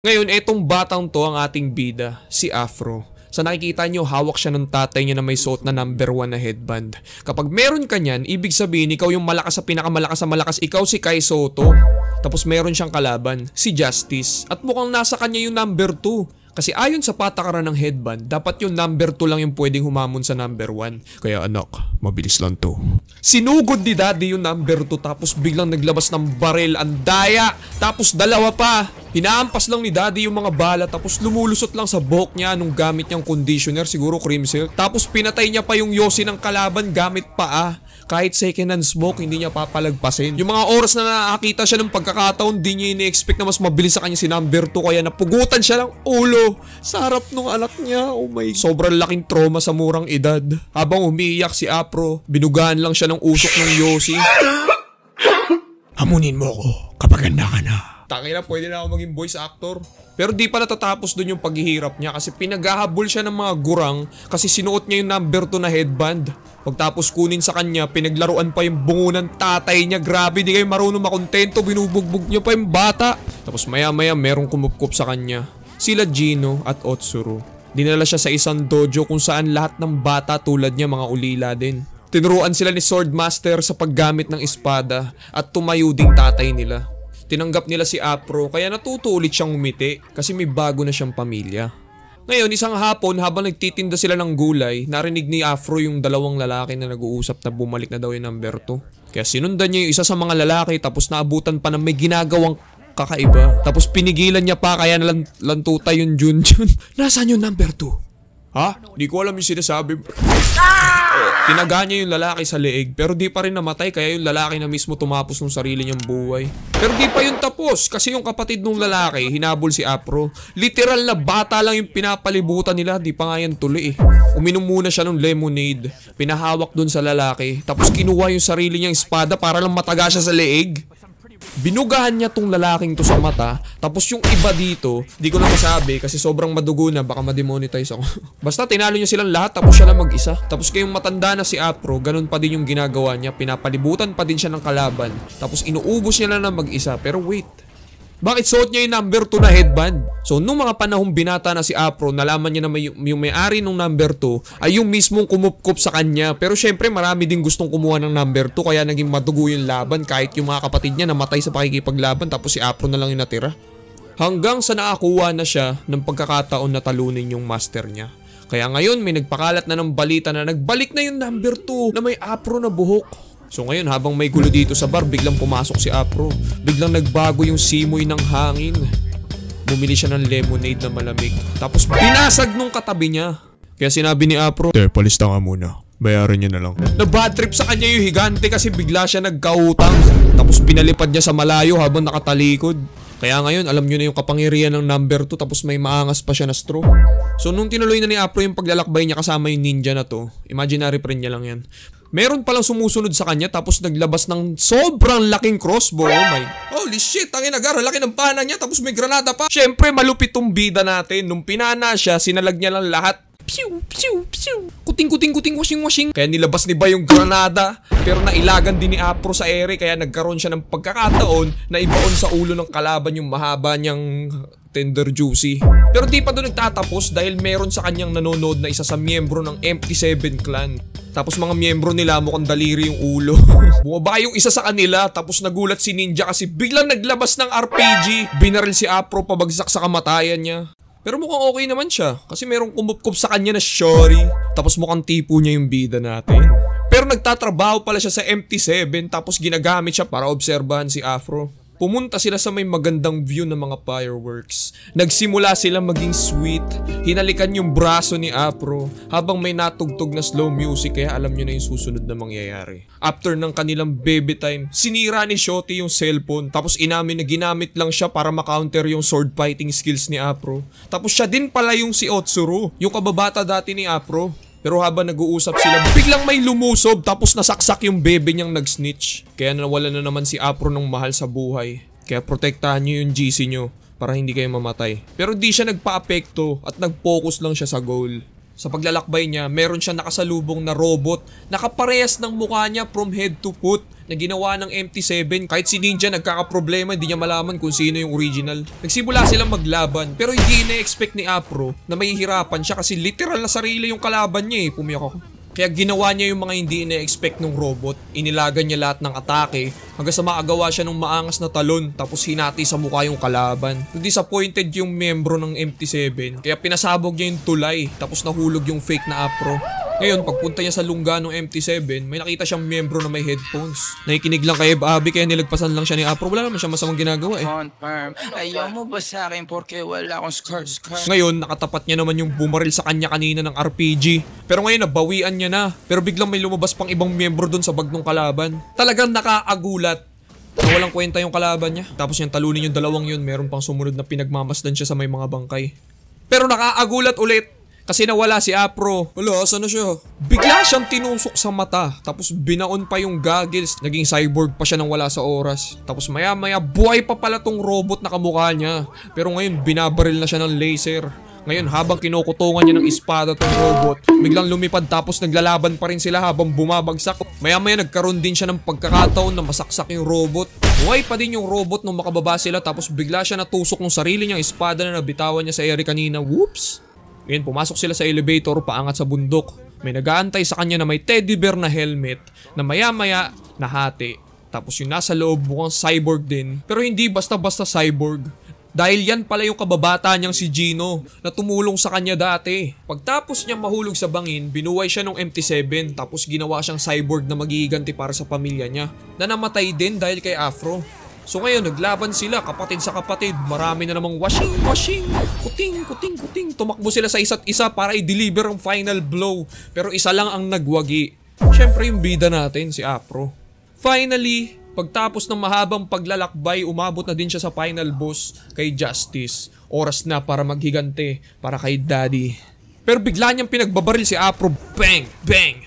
Ngayon, etong batang to ang ating bida, si Afro. Sa nakikita nyo, hawak siya ng tatay niya na may suot na number 1 na headband. Kapag meron ka niyan, ibig sabihin ikaw yung malakas sa pinakamalakas sa malakas, ikaw si Kai Sotto. Tapos meron siyang kalaban, si Justice. At mukhang nasa kanya yung number 2. Kasi ayon sa patakaran ng headband, dapat yung number 2 lang yung pwedeng humamon sa number 1. Kaya anak, mabilis lang to. Sinugod ni Daddy yung number 2 tapos biglang naglabas ng baril, ang daya. Tapos dalawa pa. Hinaampas lang ni Daddy yung mga bala tapos lumulusot lang sa buhok niya nung gamit niyang conditioner, siguro cream silk. Tapos pinatay niya pa yung yosi ng kalaban gamit paa. Kahit second hand smoke, hindi niya papalagpasin. Yung mga oras na nakakita siya ng pagkakataon, di niya ini-expect na mas mabilis sa kanya si number 2. Kaya napugutan siya ng ulo sa harap ng anak niya. Oh my. Sobrang laking trauma sa murang edad. Habang umiiyak si Afro, binugaan lang siya ng usok ng yosi. Hamunin mo ko kapag handa ka na. Tangina, pwede na ako maging voice actor. Pero di pa natatapos dun yung paghihirap niya kasi pinaghahabol siya ng mga gurang kasi sinuot niya yung number 2 na headband. Pagtapos kunin sa kanya, pinaglaruan pa yung bungo ng tatay niya. Grabe, di kayo marunong makontento, binubugbog niyo pa yung bata. Tapos maya maya merong kumupkup sa kanya. Sila Gino at Otsuru. Dinala siya sa isang dojo kung saan lahat ng bata tulad niya mga ulila din. Tinuruan sila ni Swordmaster sa paggamit ng espada at tumayo ding tatay nila. Tinanggap nila si Afro kaya natuto ulit siyang umiti kasi may bago na siyang pamilya. Ngayon, isang hapon habang nagtitinda sila ng gulay, narinig ni Afro yung dalawang lalaki na nag-uusap na bumalik na daw yung number 2. Kaya sinundan niya yung isa sa mga lalaki tapos naabutan pa na may ginagawang kakaiba. Tapos pinigilan niya pa kaya nalantuta yung Junjun. Nasaan yung number 2? Ha? Di ko alam yung sinasabi. Tinaga niya yung lalaki sa leeg pero di pa rin namatay kaya yung lalaki na mismo tumapos ng sarili niyang buhay. Pero di pa yun tapos kasi yung kapatid ng lalaki hinabol si Afro. Literal na bata lang yung pinapalibutan nila, di pa nga yan tuloy eh. Uminom muna siya ng lemonade, pinahawak dun sa lalaki tapos kinuha yung sarili niyang espada para lang mataga siya sa leeg. Binugahan niya tong lalaking to sa mata. Tapos yung iba dito, di ko na masabi kasi sobrang madugo na, baka ma-demonetize ako. Basta tinalo niya silang lahat tapos siya lang mag-isa. Tapos kayong matanda na si Afro, ganun pa din yung ginagawa niya. Pinapalibutan pa din siya ng kalaban. Tapos inuubos niya lang na mag-isa. Pero wait, bakit suot niya yung number 2 na headband? So nung mga panahong binata na si Afro, nalaman niya na yung may-ari ng number 2 ay yung mismong kumupkup sa kanya. Pero syempre marami din gustong kumuha ng number 2 kaya naging madugo yung laban kahit yung mga kapatid niya namatay sa pakikipaglaban tapos si Afro na lang yung natira. Hanggang sa nakakuha na siya ng pagkakataon na talunin yung master niya. Kaya ngayon may nagpakalat na ng balita na nagbalik na yung number 2 na may Afro na buhok. So ngayon habang may gulo dito sa bar, biglang pumasok si Afro. Biglang nagbago yung simoy ng hangin. Bumili siya ng lemonade na malamig. Tapos binasag nung katabi niya. Kaya sinabi ni Afro, palista nga muna. Bayaran niya na lang. Na-bad trip sa kanya yung higante kasi bigla siya nagkautang. Tapos pinalipad niya sa malayo habang nakatalikod. Kaya ngayon, alam nyo na yung kapangyarihan ng number 2 tapos may maangas pa siya na straw. So nung tinuloy na ni Afro yung paglalakbay niya kasama yung ninja na to, imaginary friend niya lang yan. Meron palang sumusunod sa kanya tapos naglabas ng sobrang laking crossbow. Oh my. Holy shit, ang inagara, laki ng pana niya tapos may granada pa. Syempre malupit tong bida natin. Nung pinana siya, sinalag niya lang lahat. Pew, pew, pew. Kuting, kuting, kuting, washing, washing. Kaya nilabas ni Ba yung granada. Pero nailagan din ni Afro sa ere kaya nagkaroon siya ng pagkakataon na ibaon sa ulo ng kalaban yung mahaba niyang tender juicy. Pero di pa doon nagtatapos dahil meron sa kanyang nanonood na isa sa miyembro ng MT7 clan. Tapos mga miyembro nila mukhang daliri yung ulo. Bumaba yung isa sa kanila tapos nagulat si Ninja kasi biglang naglabas ng RPG. Binaril si Afro pabagsak sa kamatayan niya. Pero mukhang okay naman siya kasi merong kumupkup sa kanya na shorty. Tapos mukhang tipo niya yung bida natin. Pero nagtatrabaho pala siya sa MT7 tapos ginagamit siya para obserbahan si Afro. Pumunta sila sa may magandang view ng mga fireworks. Nagsimula sila maging sweet. Hinalikan yung braso ni Afro habang may natugtog na slow music kaya alam nyo na yung susunod na mangyayari. After ng kanilang baby time, sinira ni Shotty yung cellphone tapos inamin na ginamit lang siya para makounter yung sword fighting skills ni Afro. Tapos siya din pala yung si Otsuru, yung kababata dati ni Afro. Pero habang nag-uusap sila, biglang may lumusob tapos nasaksak yung bebe niyang nag-snitch. Kaya nawala na naman si Afro ng mahal sa buhay. Kaya protektahan niyo yung GC niyo para hindi kayo mamatay. Pero di siya nagpa-apekto at nag-focus lang siya sa goal. Sa paglalakbay niya, meron siya nakasalubong na robot. Nakaparehas ng mukha niya from head to foot na ginawa ng MT7. Kahit si Ninja nagkakaproblema, hindi niya malaman kung sino yung original. Nagsimula silang maglaban, pero hindi na-expect ni Afro na mahihirapan siya kasi literal na sarili yung kalaban niya Pumiyak ako. Kaya ginawa niya yung mga hindi ina-expect ng robot. Inilagan niya lahat ng atake hanggang sa makagawa siya ng maangas na talon tapos hinati sa mukha yung kalaban. Disappointed yung membro ng MT7 kaya pinasabog niya yung tulay tapos nahulog yung fake na Afro. Ngayon, pagpunta niya sa lungga ng MT7, may nakita siyang miyembro na may headphones. Nakikinig lang kay Abby kaya nilagpasan lang siya ni Afro. Wala naman siya masamang ginagawa Confirm. Ayaw mo ba sa akin porque wala akong skirt? Ngayon, nakatapat niya naman yung bumaril sa kanya kanina ng RPG. Pero ngayon, nabawian niya na. Pero biglang may lumabas pang ibang miyembro dun sa bag ng kalaban. Talagang nakaagulat na walang kwenta yung kalaban niya. Tapos yung talunin yung dalawang yun, meron pang sumunod na pinagmamasdan siya sa may mga bangkay. Pero nakaagulat ulit. Kasi nawala si Afro. Wala, saan na siya? Bigla siyang tinusok sa mata. Tapos binaon pa yung goggles. Naging cyborg pa siya nang wala sa oras. Tapos maya maya buhay pa pala tong robot na kamukha niya. Pero ngayon binabaril na siya ng laser. Ngayon habang kinukutungan niya ng espada tong robot, biglang lumipad tapos naglalaban pa rin sila habang bumabagsak. Maya maya nagkaroon din siya ng pagkakataon na masaksak yung robot. Buhay pa din yung robot nung makababa sila tapos bigla siya natusok ng sarili niyang espada na nabitawan niya sa ere kanina. Whoops! Ngayon, pumasok sila sa elevator paangat sa bundok. May nag-aantay sa kanya na may teddy bear na helmet na maya-maya nahati. Tapos yung nasa loob mukhang cyborg din. Pero hindi basta-basta cyborg. Dahil yan pala yung kababata niyang si Gino na tumulong sa kanya dati. Pagtapos niya mahulog sa bangin, binuhay siya ng MT7 tapos ginawa siyang cyborg na magiganti para sa pamilya niya. Na namatay din dahil kay Afro. So ngayon, naglaban sila, kapatid sa kapatid. Marami na namang washing, kuting. Tumakbo sila sa isa't isa para i-deliver ang final blow. Pero isa lang ang nagwagi. Siyempre yung bida natin, si Afro. Finally, pagtapos ng mahabang paglalakbay, umabot na din siya sa final boss kay Justice. Oras na para maghigante, para kay Daddy. Pero bigla niyang pinagbabaril si Afro. Bang! Bang!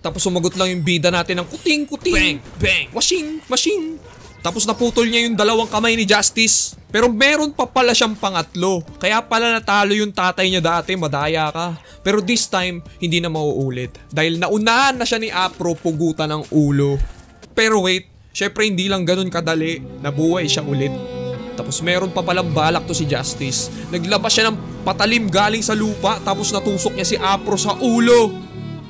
Tapos sumagot lang yung bida natin ng kuting. Bang! Bang! Washing! Tapos naputol niya yung dalawang kamay ni Justice. Pero meron pa pala siyang pangatlo. Kaya pala natalo yung tatay niya dati, madaya ka. Pero this time, hindi na mauulit. Dahil naunahan na siya ni Afro pugutan ng ulo. Pero wait, syempre hindi lang ganun kadali. Nabuhay siya ulit. Tapos meron pa palang balak to si Justice. Naglabas siya ng patalim galing sa lupa tapos natusok niya si Afro sa ulo.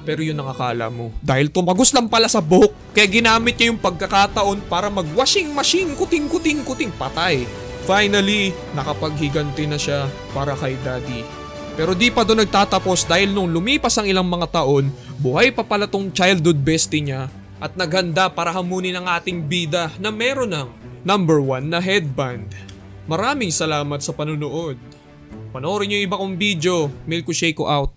Pero yun ang akala mo. Dahil tumagos lang pala sa buhok. Kaya ginamit niya yung pagkakataon para mag-washing machine. Kuting. Patay. Finally, nakapaghiganti na siya para kay Daddy. Pero di pa doon nagtatapos dahil nung lumipas ang ilang mga taon, buhay pa pala tong childhood bestie niya at naghanda para hamunin ang ating bida na meron ng number 1 na headband. Maraming salamat sa panunood. Panoorin niyo yung iba kong video. Milko Shako out.